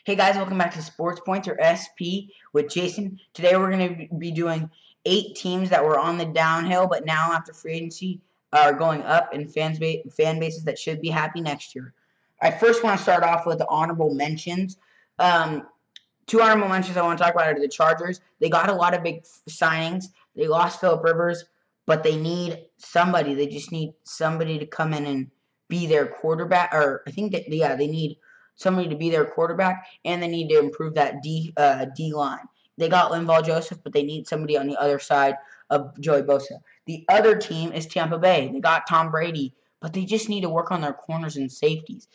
Hey guys, welcome back to Sports Points or SP with Jason. Today we're going to be doing 8 teams that were on the downhill, but now after free agency are going up, and fan bases that should be happy next year. I first want to start off with the honorable mentions. Two honorable mentions I want to talk about are the Chargers. They got a lot of big signings. They lost Philip Rivers, but they need somebody. They just need somebody to come in and be their quarterback. Or I think that they need somebody to be their quarterback, and they need to improve that D line. They got Linval Joseph, but they need somebody on the other side of Joey Bosa. The other team is Tampa Bay. They got Tom Brady, but they just need to work on their corners and safeties.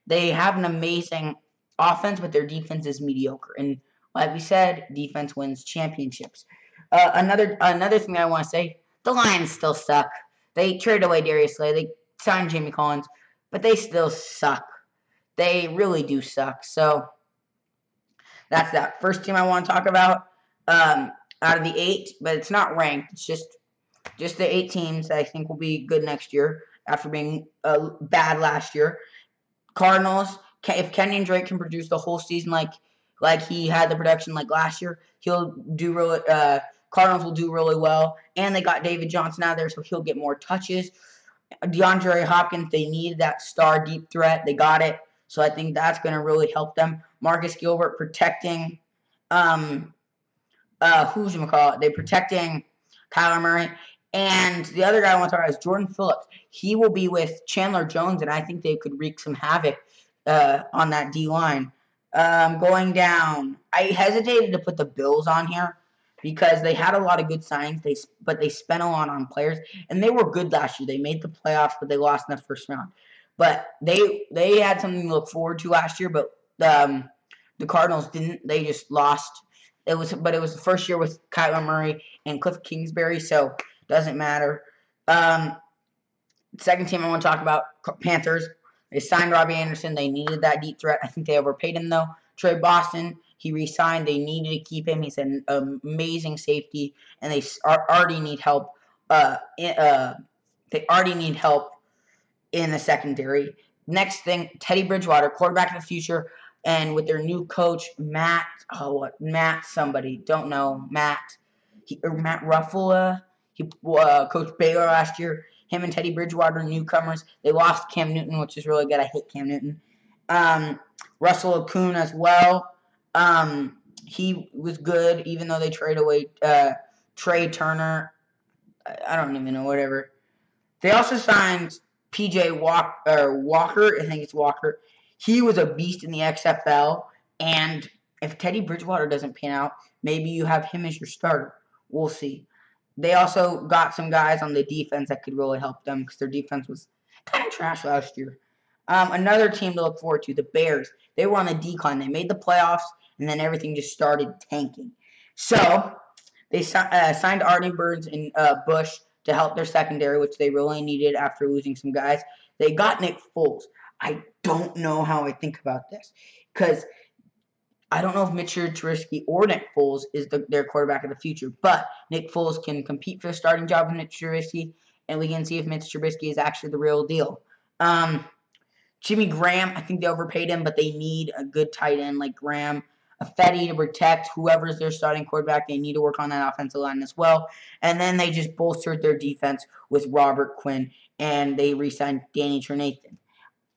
They have an amazing offense, but their defense is mediocre. And like we said, defense wins championships. Another thing I want to say, the Lions still suck. They traded away Darius Slay. They signed Jamie Collins, but they still suck. They really do suck. So that's that. First team I want to talk about out of the 8, but it's not ranked. It's just the 8 teams that I think will be good next year after being bad last year. Cardinals. If Kenyon Drake can produce the whole season like he had the production like last year, he'll do really. Cardinals will do really well, and they got David Johnson out there, so he'll get more touches. DeAndre Hopkins, they needed that star deep threat. They got it, so I think that's going to really help them. Marcus Gilbert protecting, They're protecting Kyler Murray. And the other guy I want to talk about is Jordan Phillips. He will be with Chandler Jones, and I think they could wreak some havoc on that D-line. Going down, I hesitated to put the Bills on here because they had a lot of good signings, but they spent a lot on players, and they were good last year. They made the playoffs, but they lost in the first round. But they had something to look forward to last year, but the Cardinals didn't. They just lost. It was the first year with Kyler Murray and Cliff Kingsbury, so doesn't matter. Second team I want to talk about, Panthers. They signed Robbie Anderson. They needed that deep threat. I think they overpaid him, though. Trey Boston, he re-signed. They needed to keep him. He's an amazing safety, and they already need help. They already need help in the secondary. Next thing, Teddy Bridgewater, quarterback of the future, and with their new coach, Matt somebody, don't know, Matt Ruffalo. He coached Baylor last year. Him and Teddy Bridgewater, newcomers. They lost Cam Newton, which is really good. I hate Cam Newton. Russell Okung as well. He was good, even though they traded away Trey Turner. I don't even know, whatever. They also signed P.J. Walker. I think it's Walker. He was a beast in the XFL, and if Teddy Bridgewater doesn't pan out, maybe you have him as your starter. We'll see. They also got some guys on the defense that could really help them because their defense was kind of trash last year. Another team to look forward to, the Bears. They were on the decline. They made the playoffs, and then everything just started tanking. So they signed Artie Burns and Bush to help their secondary, which they really needed after losing some guys. They got Nick Foles. I don't know how I think about this because I don't know if Mitch Trubisky or Nick Foles is their quarterback of the future, but Nick Foles can compete for the starting job with Mitch Trubisky, and we can see if Mitch Trubisky is actually the real deal. Jimmy Graham, I think they overpaid him, but they need a good tight end like Graham. A Fetty to protect whoever's their starting quarterback. They need to work on that offensive line as well. And then they just bolstered their defense with Robert Quinn, and they re-signed Danny Trevathan.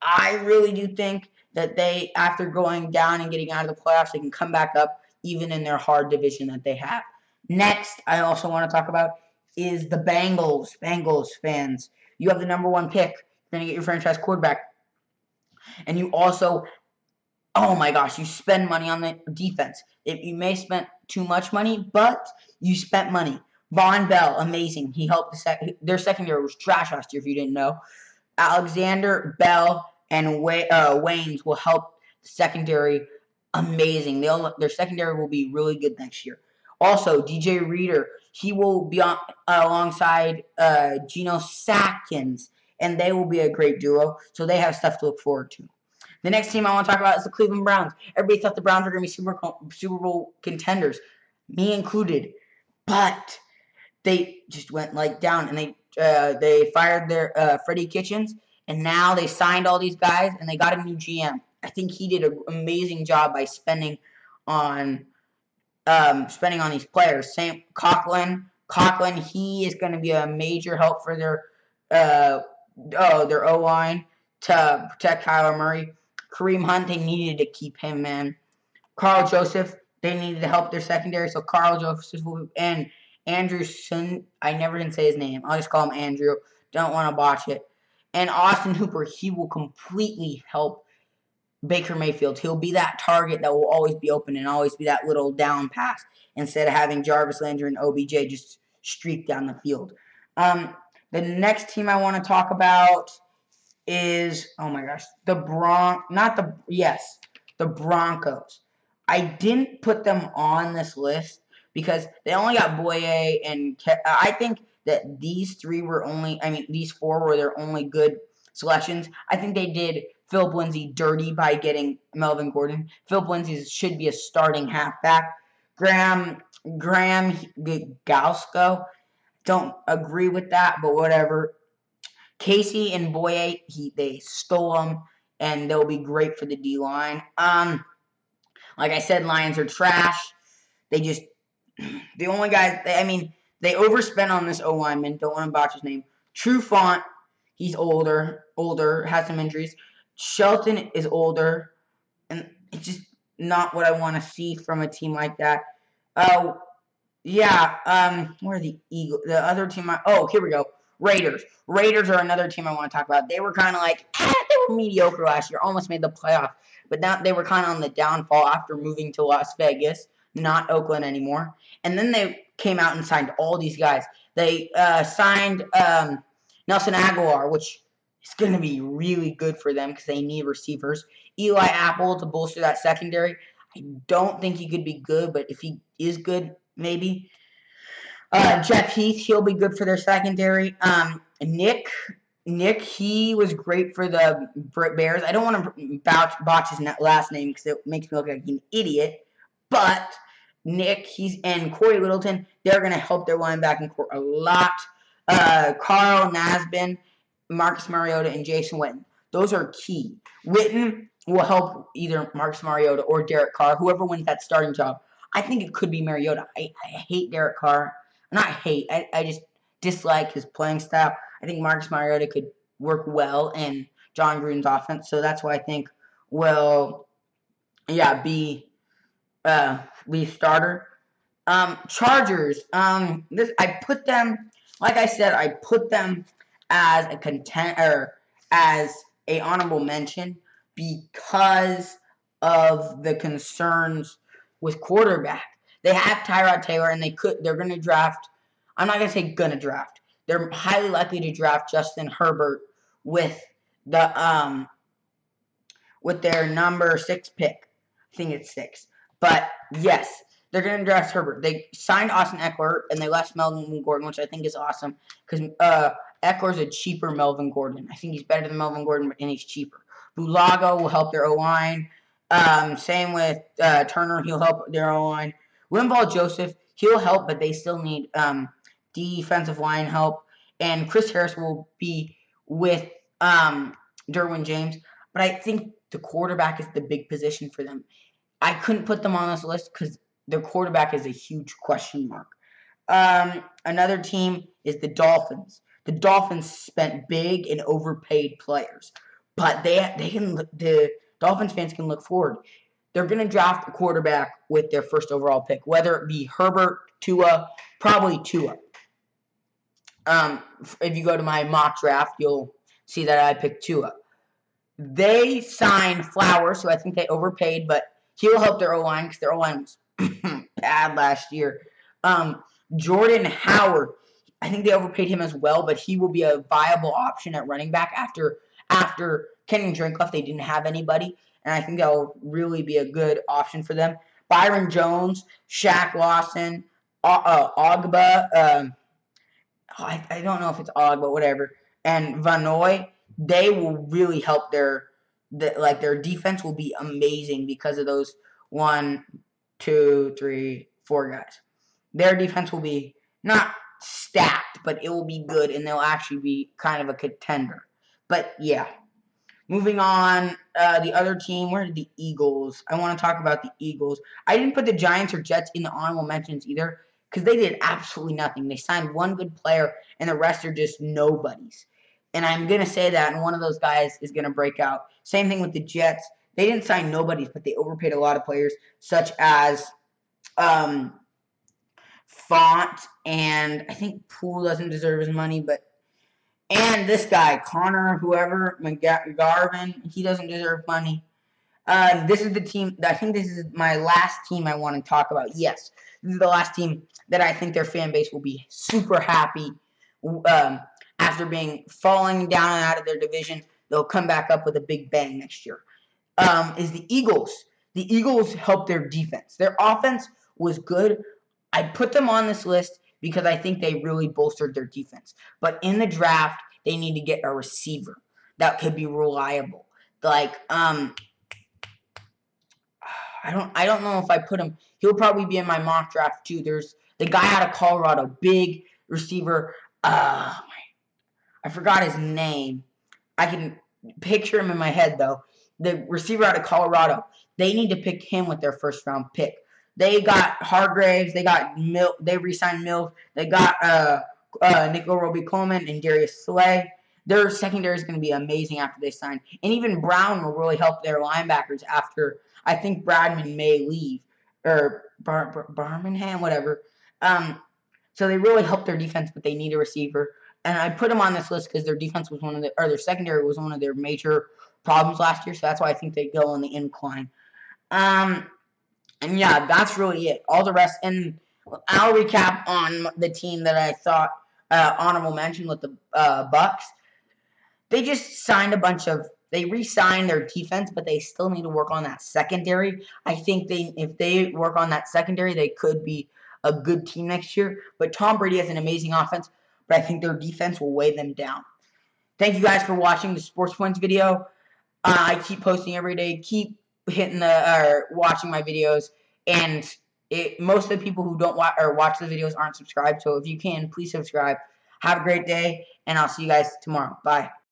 I really do think that they, after going down and getting out of the playoffs, they can come back up even in their hard division that they have. Next, I also want to talk about is the Bengals. Bengals fans, you have the number 1 pick. You're going to get your franchise quarterback. And you also, oh my gosh, you spend money on the defense. You may have spent too much money, but you spent money. Von Bell, amazing. He helped their secondary was trash last year, if you didn't know. Alexander, Bell, and Waynes will help the secondary. Amazing. Their secondary will be really good next year. Also, DJ Reader, he will be alongside Geno Atkins, and they will be a great duo. So they have stuff to look forward to. The next team I want to talk about is the Cleveland Browns. Everybody thought the Browns were going to be Super Bowl contenders, me included, but they just went down, and they fired their Freddie Kitchens, and now they signed all these guys, and they got a new GM. I think he did an amazing job by spending on these players. Same Coughlin, he is going to be a major help for their O line to protect Kyler Murray. Kareem Hunt, they needed to keep him, man. Carl Joseph, they needed to help their secondary, so Carl Joseph and Andrew Sun. I never can say his name. I'll just call him Andrew. Don't want to botch it. And Austin Hooper, he will completely help Baker Mayfield. He'll be that target that will always be open and always be that little down pass instead of having Jarvis Landry and OBJ just streak down the field. The next team I want to talk about is, oh my gosh, the Broncos. I didn't put them on this list because they only got Boye and I think that these four were their only good selections. I think they did Philip Lindsay dirty by getting Melvin Gordon. Philip Lindsay should be a starting halfback. Graham Gausco, don't agree with that, but whatever. Casey and Boye, they stole them, and they'll be great for the D-line. Like I said, Lions are trash. The only guys, they overspent on this O-lineman. Don't want to botch his name. Trufant, he's older, has some injuries. Shelton is older, and it's just not what I want to see from a team like that. Where are the Eagles? The other team, here we go. Raiders. Raiders are another team I want to talk about. They were kind of like, they were mediocre last year, almost made the playoff. But now they were kind of on the downfall after moving to Las Vegas, not Oakland anymore. And then they came out and signed all these guys. They signed Nelson Aguilar, which is going to be really good for them because they need receivers. Eli Apple to bolster that secondary. I don't think he could be good, but if he is good, maybe. Jeff Heath, he'll be good for their secondary. Nick, he was great for the Bears. I don't want to botch his last name because it makes me look like an idiot. But Nick, and Corey Littleton, they're going to help their linebacking core a lot. Carl Nassib, Marcus Mariota, and Jason Witten. Those are key. Witten will help either Marcus Mariota or Derek Carr, whoever wins that starting job. I think it could be Mariota. I hate Derek Carr. Not hate. I just dislike his playing style. I think Marcus Mariota could work well in John Gruden's offense, so that's why I think be starter. Chargers. I put them, like I said, as a contender, as a honorable mention because of the concerns with quarterback. They have Tyrod Taylor, and they're going to draft. I'm not going to say going to draft. They're highly likely to draft Justin Herbert with their number 6 pick. I think it's 6. But yes, they're going to draft Herbert. They signed Austin Eckler, and they left Melvin Gordon, which I think is awesome because Eckler's a cheaper Melvin Gordon. I think he's better than Melvin Gordon, and he's cheaper. Bulaga will help their O-line. Same with Turner. He'll help their O-line. Linval Joseph, he'll help, but they still need defensive line help. And Chris Harris will be with Derwin James. But I think the quarterback is the big position for them. I couldn't put them on this list because their quarterback is a huge question mark. Another team is the Dolphins. The Dolphins spent big and overpaid players. But the Dolphins fans can look forward. They're going to draft a quarterback with their first overall pick, whether it be Herbert, Tua, probably Tua. If you go to my mock draft, you'll see that I picked Tua. They signed Flowers, so I think they overpaid, but he'll help their O-line because their O-line was bad last year. Jordan Howard, I think they overpaid him as well, but he will be a viable option at running back after Kenny Drake left. They didn't have anybody. And I think that will really be a good option for them. Byron Jones, Shaq Lawson, Ogba, I don't know if it's Ogba, whatever, and Vanoy, they will really help their defense will be amazing because of those 1, 2, 3, 4 guys. Their defense will be not stacked, but it will be good, and they'll actually be kind of a contender. But yeah. Moving on, the other team. Where did the Eagles? I want to talk about the Eagles. I didn't put the Giants or Jets in the honorable mentions either because they did absolutely nothing. They signed one good player, and the rest are just nobodies. And I'm going to say that, and one of those guys is going to break out. Same thing with the Jets. They didn't sign nobodies, but they overpaid a lot of players, such as Font, and I think Poole doesn't deserve his money, and this guy, Connor, whoever, McGarvin, he doesn't deserve money. This is the team. I think this is my last team I want to talk about. Yes, this is the last team that I think their fan base will be super happy after being falling down and out of their division. They'll come back up with a big bang next year. Is the Eagles. The Eagles helped their defense. Their offense was good. I put them on this list because I think they really bolstered their defense. But in the draft, they need to get a receiver that could be reliable. Like, I don't know if I put him. He'll probably be in my mock draft too. There's the guy out of Colorado, big receiver. I forgot his name. I can picture him in my head though. The receiver out of Colorado. They need to pick him with their first round pick. They got Hargraves. They got They re-signed Mills. They got Nico Roby-Coleman and Darius Slay. Their secondary is going to be amazing after they sign. And even Brown will really help their linebackers after. I think Bradman may leave or Birmingham, whatever. So they really help their defense, but they need a receiver. And I put them on this list because their defense was their secondary was one of their major problems last year. So that's why I think they go on the incline. And yeah, that's really it. All the rest, and I'll recap on the team that I thought honorable mention with the Bucks. They just signed they re-signed their defense, but they still need to work on that secondary. I think if they work on that secondary, they could be a good team next year. But Tom Brady has an amazing offense, but I think their defense will weigh them down. Thank you guys for watching the Sports Points video. I keep posting every day. Keep hitting watching my videos, and most of the people who don't watch the videos aren't subscribed. So if you can, please subscribe. Have a great day, and I'll see you guys tomorrow. Bye.